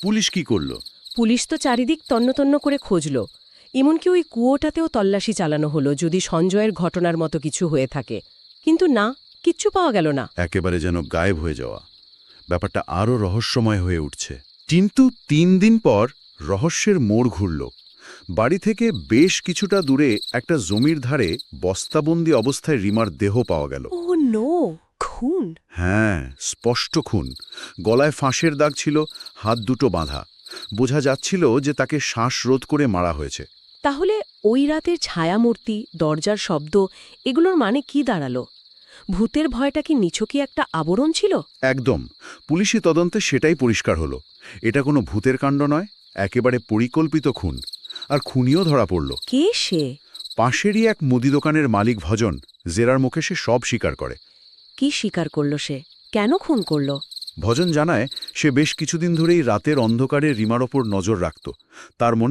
Police কি করল? Police তো চারিদিক তন্নতন্ন করে খুঁজল। এমনকি ওই কুয়োটাতেও তল্লাশি চালানো হলো যদি সঞ্জয়ের ঘটনার মতো কিছু হয়ে থাকে। কিন্তু না, কিচ্ছু পাওয়া গেল না। একেবারে যেন গায়েব হয়ে যাওয়া। ব্যাপারটা আরও রহস্যময় হয়ে উঠছে। কিন্তু ৩ দিন পর রহস্যের মোড় ঘুরল। বাড়ি থেকে বেশ কিছুটা দূরে একটা জমির ধারে বস্তাবন্দি অবস্থায় রিমার দেহ পাওয়া গেল। ও নো, খুন! হ্যাঁ, স্পষ্ট খুন। গলায় ফাঁসের দাগ ছিল, হাত দুটো বাঁধা। বোঝা যাচ্ছিল যে তাকে শ্বাসরোধ করে মারা হয়েছে। তাহলে ওই রাতের ছায়ামূর্তি, দরজার শব্দ, এগুলোর মানে কি দাঁড়ালো? ভূতের ভয়টা কি নিছকই একটা আবরণ ছিল? একদম। পুলিশি তদন্তে সেটাই পরিষ্কার হলো। এটা কোনো ভূতের কাণ্ড নয়, একেবারে পরিকল্পিত খুন। আর খুনিও ধরা পড়ল। কে সে? পাশেরই এক মুদি দোকানের মালিক ভজন। জেরার মুখে সে সব স্বীকার করে। কি স্বীকার করল সে? কেন খুন করল? ভজন জানায় সে বেশ কিছুদিন ধরেই রাতের অন্ধকারে রিমার ওপর নজর রাখত। তার মনে